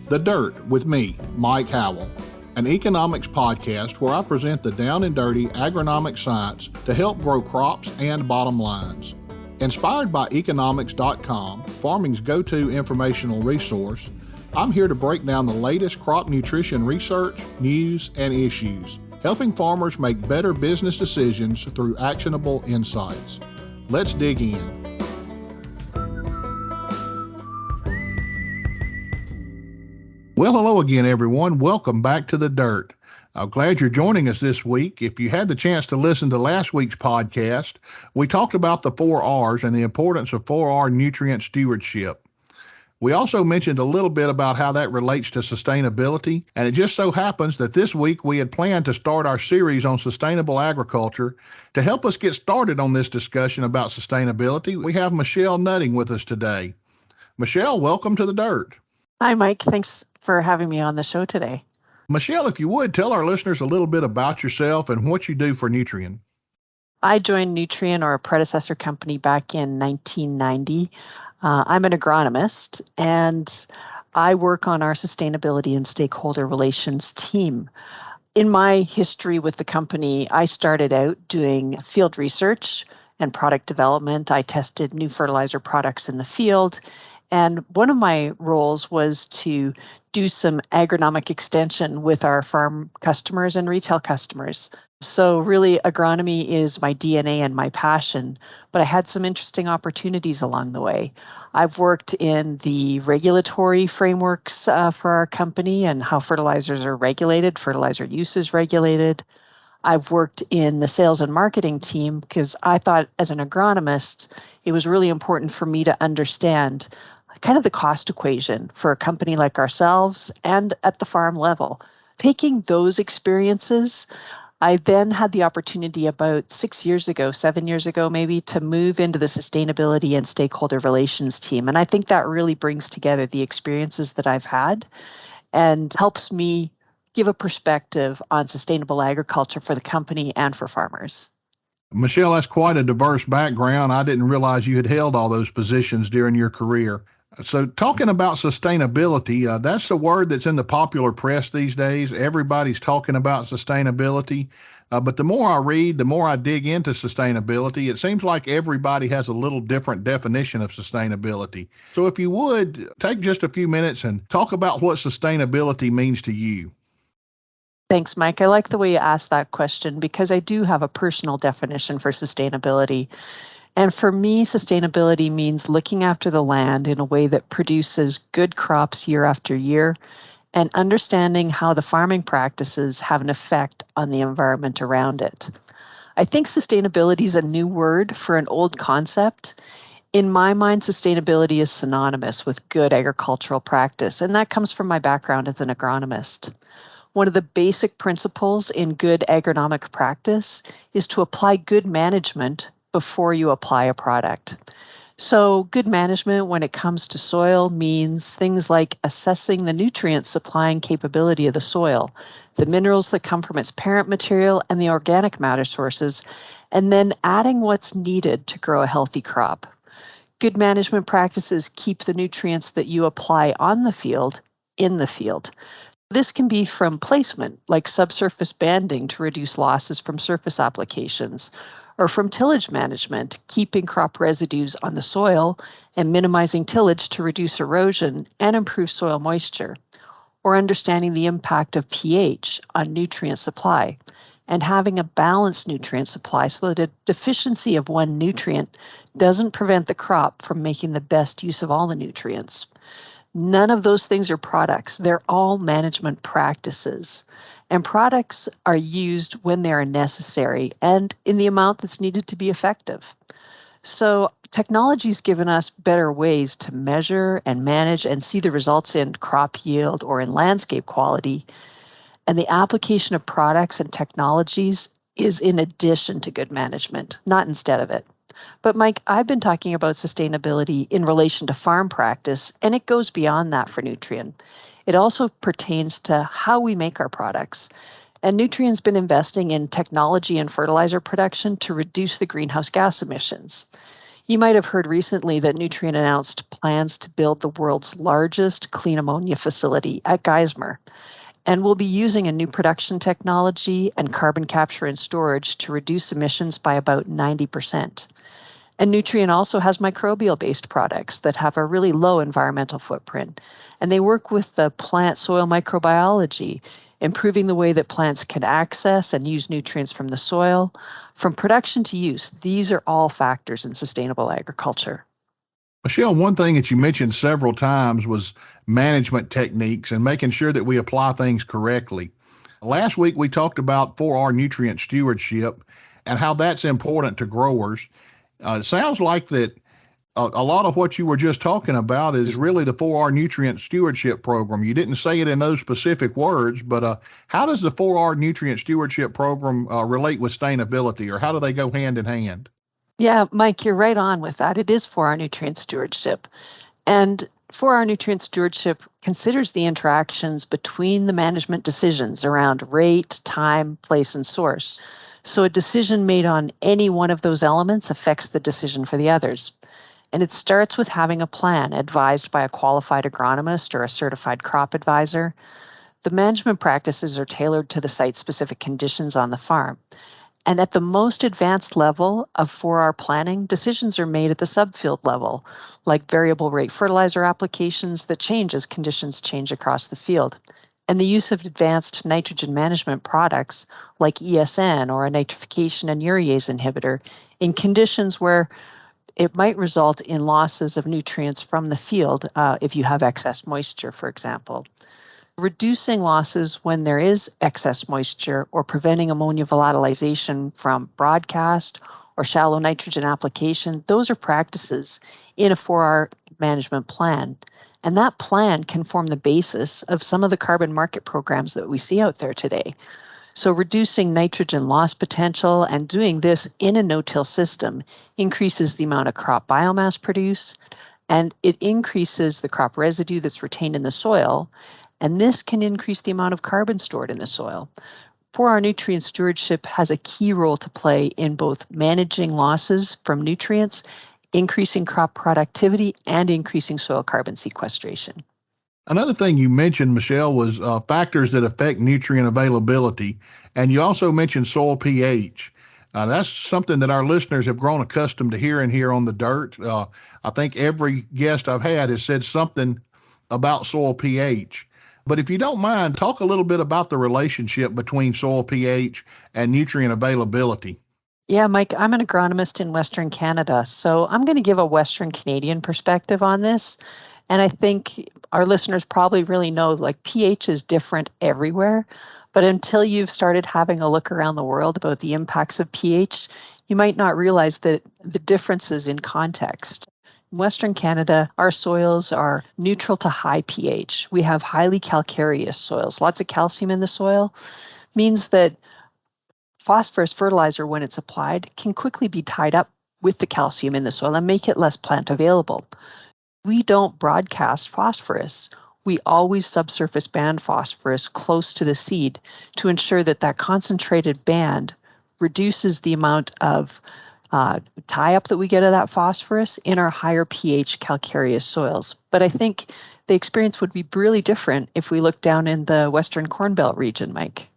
The Dirt with me, Mike Howell, an economics podcast where I present the down and dirty agronomic science to help grow crops and bottom lines. Inspired by economics.com, farming's go-to informational resource, I'm here to break down the latest crop nutrition research, news, and issues, helping farmers make better business decisions through actionable insights. Let's dig in. Well, hello again, everyone. Welcome back to The Dirt. I'm glad you're joining us this week. If you had the chance to listen to last week's podcast, we talked about the 4 R's and the importance of 4R nutrient stewardship. We also mentioned a little bit about how that relates to sustainability, and it just so happens that this week we had planned to start our series on sustainable agriculture. To help us get started on this discussion about sustainability, we have Michelle Nutting with us today. Michelle, welcome to The Dirt. Hi, Mike. Thanks for having me on the show today. Michelle, if you would, tell our listeners a little bit about yourself and what you do for Nutrien. I joined Nutrien, or a predecessor company, back in 1990. I'm an agronomist, and I work on our sustainability and stakeholder relations team. In my history with the company, I started out doing field research and product development. I tested new fertilizer products in the field. And one of my roles was to do some agronomic extension with our farm customers and retail customers. So really, agronomy is my DNA and my passion, but I had some interesting opportunities along the way. I've worked in the regulatory frameworks for our company and how fertilizers are regulated, fertilizer use is regulated. I've worked in the sales and marketing team because I thought as an agronomist, it was really important for me to understand kind of the cost equation for a company like ourselves and at the farm level. Taking those experiences, I then had the opportunity about 7 years ago maybe, to move into the sustainability and stakeholder relations team. And I think that really brings together the experiences that I've had and helps me give a perspective on sustainable agriculture for the company and for farmers. Michelle, that's quite a diverse background. I didn't realize you had held all those positions during your career. So talking about sustainability, that's a word that's in the popular press these days. Everybody's talking about sustainability. But the more I read, the more I dig into sustainability, it seems like everybody has a little different definition of sustainability. So if you would, take just a few minutes and talk about what sustainability means to you. Thanks, Mike. I like the way you asked that question because I do have a personal definition for sustainability. And for me, sustainability means looking after the land in a way that produces good crops year after year and understanding how the farming practices have an effect on the environment around it. I think sustainability is a new word for an old concept. In my mind, sustainability is synonymous with good agricultural practice, and that comes from my background as an agronomist. One of the basic principles in good agronomic practice is to apply good management before you apply a product. So good management when it comes to soil means things like assessing the nutrient supplying capability of the soil, the minerals that come from its parent material and the organic matter sources, and then adding what's needed to grow a healthy crop. Good management practices keep the nutrients that you apply on the field in the field. This can be from placement, like subsurface banding to reduce losses from surface applications, or from tillage management, keeping crop residues on the soil and minimizing tillage to reduce erosion and improve soil moisture, or understanding the impact of pH on nutrient supply and having a balanced nutrient supply so that a deficiency of one nutrient doesn't prevent the crop from making the best use of all the nutrients. None of those things are products. They're all management practices. And products are used when they are necessary and in the amount that's needed to be effective. So technology's given us better ways to measure and manage and see the results in crop yield or in landscape quality. And the application of products and technologies is in addition to good management, not instead of it. But Mike, I've been talking about sustainability in relation to farm practice, and it goes beyond that for Nutrien. It also pertains to how we make our products. And Nutrien's been investing in technology and fertilizer production to reduce the greenhouse gas emissions. You might have heard recently that Nutrien announced plans to build the world's largest clean ammonia facility at Geismar, and will be using a new production technology and carbon capture and storage to reduce emissions by about 90%. And Nutrien also has microbial-based products that have a really low environmental footprint, and they work with the plant soil microbiology, improving the way that plants can access and use nutrients from the soil. From production to use, these are all factors in sustainable agriculture. Michelle, one thing that you mentioned several times was management techniques and making sure that we apply things correctly. Last week, we talked about 4R nutrient stewardship and how that's important to growers. It sounds like that a lot of what you were just talking about is really the 4R nutrient stewardship program. You didn't say it in those specific words, but how does the 4R nutrient stewardship program relate with sustainability, or how do they go hand in hand? Yeah, Mike, you're right on with that. It is 4R nutrient stewardship. And 4R nutrient stewardship considers the interactions between the management decisions around rate, time, place, and source. So a decision made on any one of those elements affects the decision for the others. And it starts with having a plan advised by a qualified agronomist or a certified crop advisor. The management practices are tailored to the site-specific conditions on the farm. And at the most advanced level of 4R planning, decisions are made at the subfield level, like variable rate fertilizer applications that change as conditions change across the field. And the use of advanced nitrogen management products like ESN or a nitrification and urease inhibitor in conditions where it might result in losses of nutrients from the field if you have excess moisture, for example. Reducing losses when there is excess moisture or preventing ammonia volatilization from broadcast or shallow nitrogen application, those are practices in a 4R management plan. And that plan can form the basis of some of the carbon market programs that we see out there today. So reducing nitrogen loss potential and doing this in a no-till system increases the amount of crop biomass produced, and it increases the crop residue that's retained in the soil, and this can increase the amount of carbon stored in the soil. 4R nutrient stewardship has a key role to play in both managing losses from nutrients, increasing crop productivity, and increasing soil carbon sequestration. Another thing you mentioned, Michelle, was factors that affect nutrient availability, and you also mentioned soil pH. That's something that our listeners have grown accustomed to hearing here on the dirt. I think every guest I've had has said something about soil pH. But if you don't mind, talk a little bit about the relationship between soil pH and nutrient availability. Yeah, Mike, I'm an agronomist in Western Canada, so I'm going to give a Western Canadian perspective on this. And I think our listeners probably really know like pH is different everywhere. But until you've started having a look around the world about the impacts of pH, you might not realize that the differences in context. In Western Canada, our soils are neutral to high pH. We have highly calcareous soils. Lots of calcium in the soil means that phosphorus fertilizer, when it's applied, can quickly be tied up with the calcium in the soil and make it less plant available. We don't broadcast phosphorus. We always subsurface band phosphorus close to the seed to ensure that that concentrated band reduces the amount of tie-up that we get of that phosphorus in our higher pH calcareous soils. But I think the experience would be really different if we look down in the Western Corn Belt region, Mike.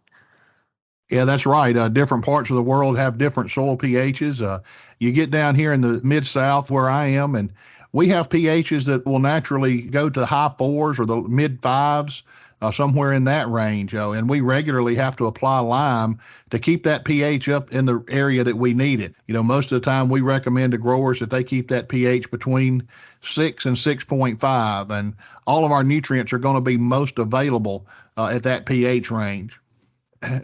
Yeah, that's right. Different parts of the world have different soil pHs. You get down here in the Mid-South where I am, and we have pHs that will naturally go to high fours or the mid-fives, somewhere in that range. And we regularly have to apply lime to keep that pH up in the area that we need it. Most of the time we recommend to growers that they keep that pH between 6 and 6.5, and all of our nutrients are going to be most available at that pH range.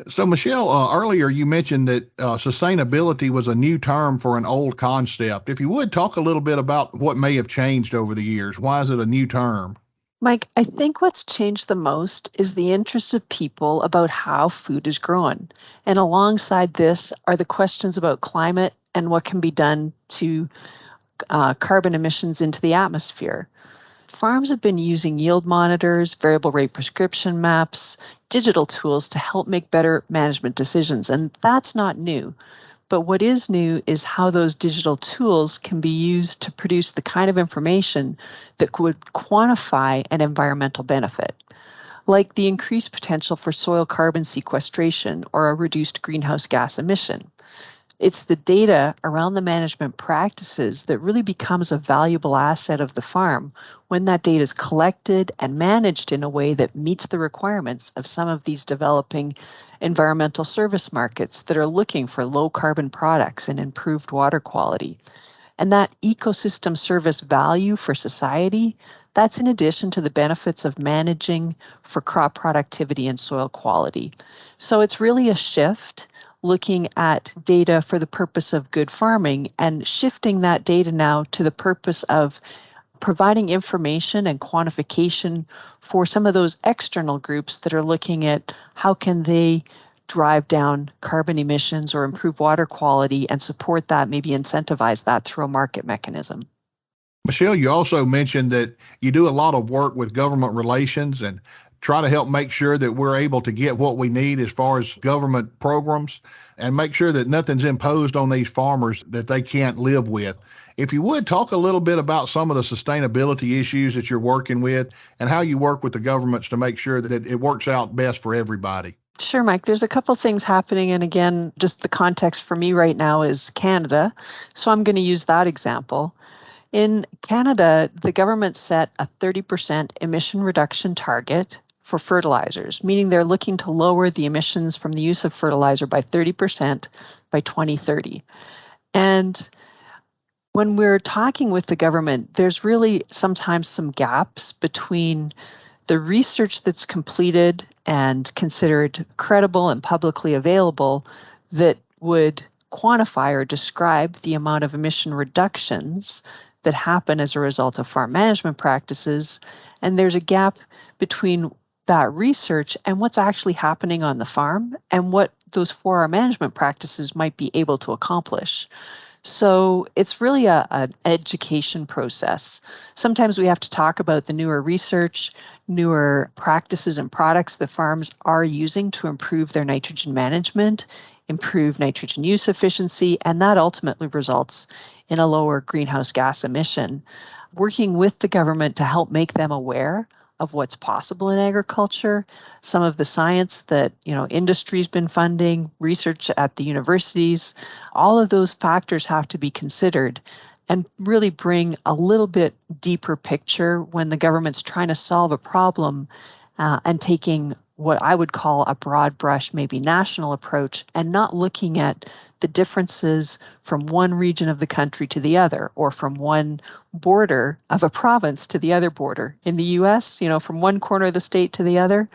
So, Michelle, earlier you mentioned that sustainability was a new term for an old concept. If you would, talk a little bit about what may have changed over the years. Why is it a new term? Mike, I think what's changed the most is the interest of people about how food is grown. And alongside this are the questions about climate and what can be done to carbon emissions into the atmosphere. Farms have been using yield monitors, variable rate prescription maps, digital tools to help make better management decisions, and that's not new. But what is new is how those digital tools can be used to produce the kind of information that would quantify an environmental benefit, like the increased potential for soil carbon sequestration or a reduced greenhouse gas emission. It's the data around the management practices that really becomes a valuable asset of the farm when that data is collected and managed in a way that meets the requirements of some of these developing environmental service markets that are looking for low carbon products and improved water quality. And that ecosystem service value for society, that's in addition to the benefits of managing for crop productivity and soil quality. So it's really a shift looking at data for the purpose of good farming and shifting that data now to the purpose of providing information and quantification for some of those external groups that are looking at how can they drive down carbon emissions or improve water quality and support that, maybe incentivize that through a market mechanism. Michelle, you also mentioned that you do a lot of work with government relations and try to help make sure that we're able to get what we need as far as government programs and make sure that nothing's imposed on these farmers that they can't live with. If you would, talk a little bit about some of the sustainability issues that you're working with and how you work with the governments to make sure that it works out best for everybody. Sure, Mike. There's a couple things happening. And again, just the context for me right now is Canada. So I'm going to use that example. In Canada, the government set a 30% emission reduction target for fertilizers, meaning they're looking to lower the emissions from the use of fertilizer by 30% by 2030. And when we're talking with the government, there's really sometimes some gaps between the research that's completed and considered credible and publicly available that would quantify or describe the amount of emission reductions that happen as a result of farm management practices. And there's a gap between that research and what's actually happening on the farm and what those 4R management practices might be able to accomplish. So it's really an education process. Sometimes we have to talk about the newer research, newer practices and products that farms are using to improve their nitrogen management, improve nitrogen use efficiency, and that ultimately results in a lower greenhouse gas emission. Working with the government to help make them aware of what's possible in agriculture, some of the science that industry's been funding, research at the universities, all of those factors have to be considered and really bring a little bit deeper picture when the government's trying to solve a problem and taking what I would call a broad brush, maybe national approach, and not looking at the differences from one region of the country to the other, or from one border of a province to the other border. In the US, from one corner of the state to the other,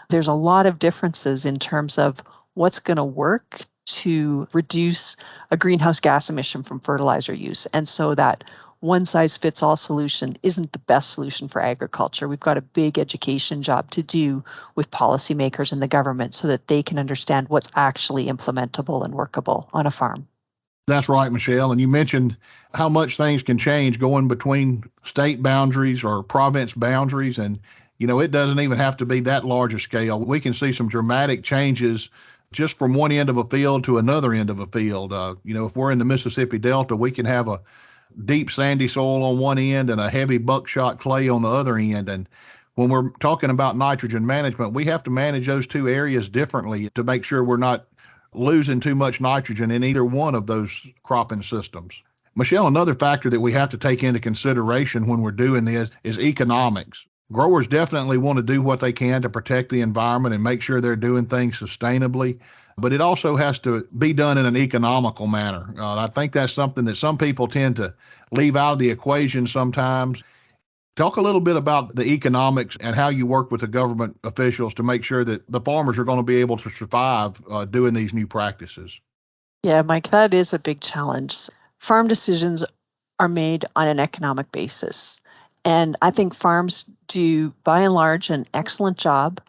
there's a lot of differences in terms of what's going to work to reduce a greenhouse gas emission from fertilizer use. And so that one-size-fits-all solution isn't the best solution for agriculture. We've got a big education job to do with policymakers and the government so that they can understand what's actually implementable and workable on a farm. That's right, Michelle. And you mentioned how much things can change going between state boundaries or province boundaries. And, it doesn't even have to be that large a scale. We can see some dramatic changes just from one end of a field to another end of a field. If we're in the Mississippi Delta, we can have a deep sandy soil on one end and a heavy buckshot clay on the other end. And when we're talking about nitrogen management, we have to manage those two areas differently to make sure we're not losing too much nitrogen in either one of those cropping systems. Michelle, another factor that we have to take into consideration when we're doing this is economics. Growers definitely want to do what they can to protect the environment and make sure they're doing things sustainably, but it also has to be done in an economical manner. I think that's something that some people tend to leave out of the equation sometimes. Talk a little bit about the economics and how you work with the government officials to make sure that the farmers are going to be able to survive doing these new practices. Yeah, Mike, that is a big challenge. Farm decisions are made on an economic basis. And I think farms do, by and large, an excellent job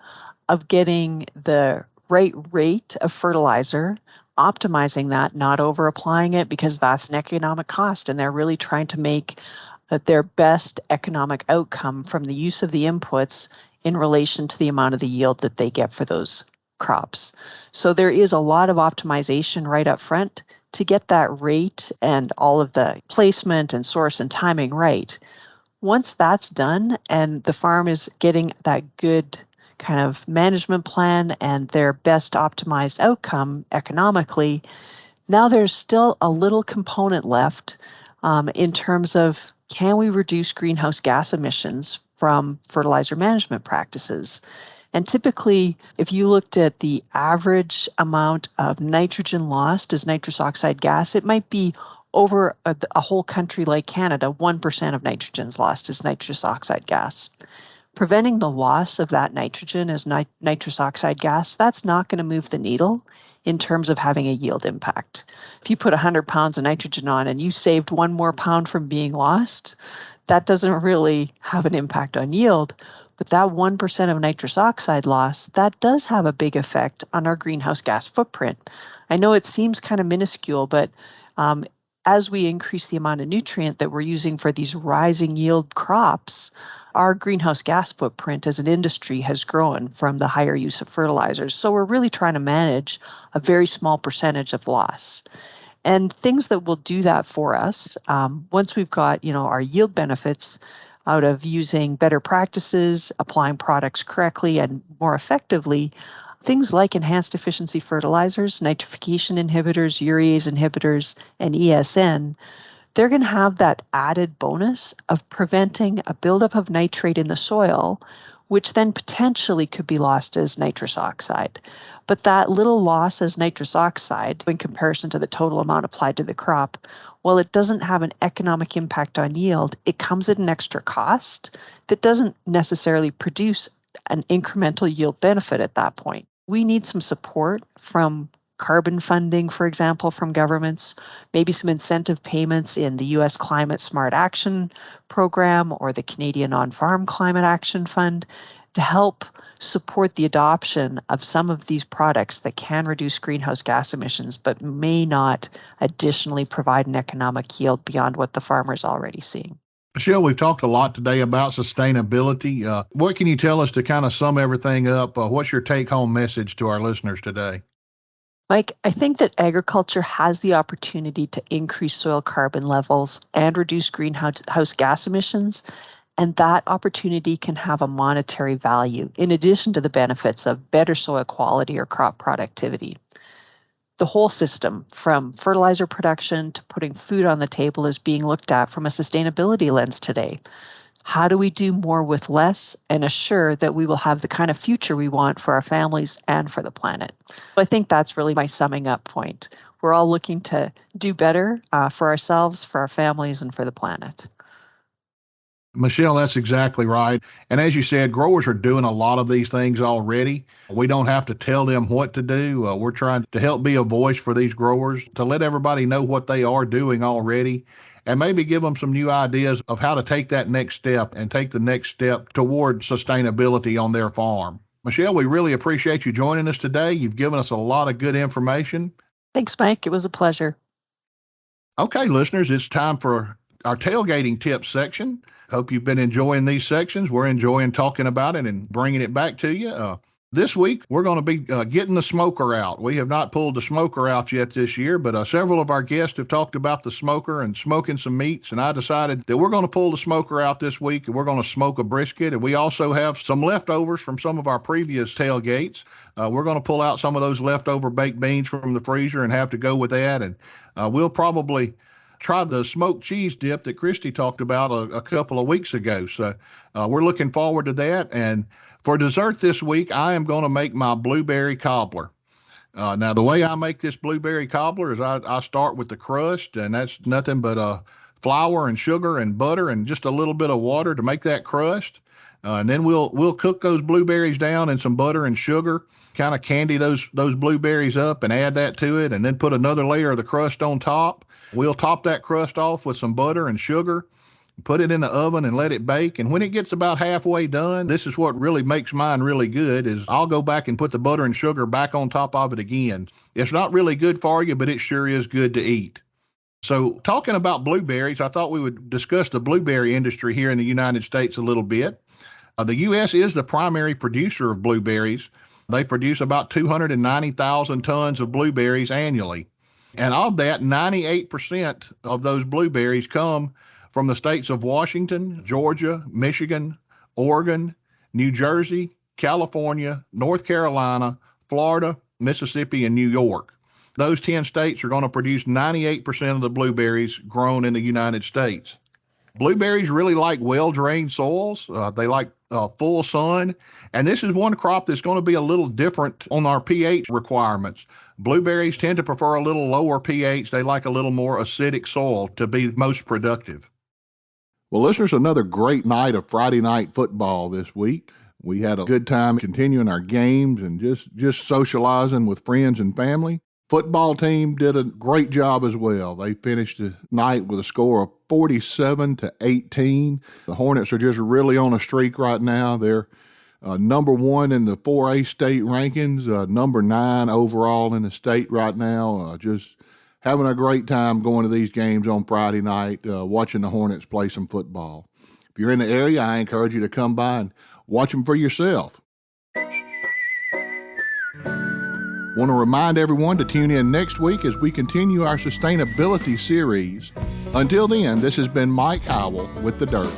of getting the right rate of fertilizer, optimizing that, not over applying it, because that's an economic cost. And they're really trying to make their best economic outcome from the use of the inputs in relation to the amount of the yield that they get for those crops. So there is a lot of optimization right up front to get that rate and all of the placement and source and timing right. Once that's done and the farm is getting that good kind of management plan and their best optimized outcome economically, now there's still a little component left in terms of, can we reduce greenhouse gas emissions from fertilizer management practices? And typically, if you looked at the average amount of nitrogen lost as nitrous oxide gas, it might be over a whole country like Canada, 1% of nitrogen is lost as nitrous oxide gas. Preventing the loss of that nitrogen as nitrous oxide gas, that's not going to move the needle in terms of having a yield impact. If you put 100 pounds of nitrogen on and you saved one more pound from being lost, that doesn't really have an impact on yield. But that 1% of nitrous oxide loss, that does have a big effect on our greenhouse gas footprint. I know it seems kind of minuscule, but as we increase the amount of nutrient that we're using for these rising yield crops, our greenhouse gas footprint as an industry has grown from the higher use of fertilizers. So we're really trying to manage a very small percentage of loss. And things that will do that for us, once we've got, our yield benefits out of using better practices, applying products correctly and more effectively, things like enhanced efficiency fertilizers, nitrification inhibitors, urease inhibitors, and ESN, they're going to have that added bonus of preventing a buildup of nitrate in the soil, which then potentially could be lost as nitrous oxide. But that little loss as nitrous oxide, in comparison to the total amount applied to the crop, while it doesn't have an economic impact on yield, it comes at an extra cost that doesn't necessarily produce an incremental yield benefit at that point. We need some support from carbon funding, for example, from governments, maybe some incentive payments in the U.S. Climate Smart Action Program or the Canadian On-Farm Climate Action Fund to help support the adoption of some of these products that can reduce greenhouse gas emissions, but may not additionally provide an economic yield beyond what the farmer is already seeing. Michelle, we've talked a lot today about sustainability. What can you tell us to kind of sum everything up? What's your take-home message to our listeners today? Mike, I think that agriculture has the opportunity to increase soil carbon levels and reduce greenhouse gas emissions, and that opportunity can have a monetary value in addition to the benefits of better soil quality or crop productivity. The whole system, from fertilizer production to putting food on the table, is being looked at from a sustainability lens today. How do we do more with less and assure that we will have the kind of future we want for our families and for the planet? I think that's really my summing up point. We're all looking to do better for ourselves, for our families, and for the planet. Michelle, that's exactly right. And as you said, growers are doing a lot of these things already. We don't have to tell them what to do. We're trying to help be a voice for these growers, to let everybody know what they are doing already, and maybe give them some new ideas of how to take that next step and take the next step toward sustainability on their farm. Michelle, we really appreciate you joining us today. You've given us a lot of good information. Thanks, Mike. It was a pleasure. Okay, listeners, it's time for our tailgating tips section. Hope you've been enjoying these sections. We're enjoying talking about it and bringing it back to you. This week, we're going to be getting the smoker out. We have not pulled the smoker out yet this year, but several of our guests have talked about the smoker and smoking some meats, and I decided that we're going to pull the smoker out this week, and we're going to smoke a brisket, and we also have some leftovers from some of our previous tailgates. We're going to pull out some of those leftover baked beans from the freezer and have to go with that, and we'll probably try the smoked cheese dip that Christy talked about a couple of weeks ago. So we're looking forward to that. And for dessert this week, I am going to make my blueberry cobbler. Now, the way I make this blueberry cobbler is I start with the crust, and that's nothing but flour and sugar and butter and just a little bit of water to make that crust. And then we'll cook those blueberries down in some butter and sugar, kind of candy those blueberries up and add that to it, and then put another layer of the crust on top. We'll top that crust off with some butter and sugar, put it in the oven and let it bake. And when it gets about halfway done, this is what really makes mine really good, is I'll go back and put the butter and sugar back on top of it again. It's not really good for you, but it sure is good to eat. So talking about blueberries, I thought we would discuss the blueberry industry here in the United States a little bit. The U.S. is the primary producer of blueberries. They produce about 290,000 tons of blueberries annually. And of that, 98% of those blueberries come from the states of Washington, Georgia, Michigan, Oregon, New Jersey, California, North Carolina, Florida, Mississippi, and New York. Those 10 states are going to produce 98% of the blueberries grown in the United States. Blueberries really like well-drained soils. They like full sun. And this is one crop that's going to be a little different on our pH requirements. Blueberries tend to prefer a little lower pH. They like a little more acidic soil to be most productive. Well, listeners, another great night of Friday night football this week. We had a good time continuing our games and just socializing with friends and family. Football team did a great job as well. They finished the night with a score of 47-18. The Hornets are just really on a streak right now. They're number 1 in the 4A state rankings, number 9 overall in the state right now. Just having a great time going to these games on Friday night, watching the Hornets play some football. If you're in the area, I encourage you to come by and watch them for yourself. Want to remind everyone to tune in next week as we continue our sustainability series. Until then, this has been Mike Howell with The Dirt.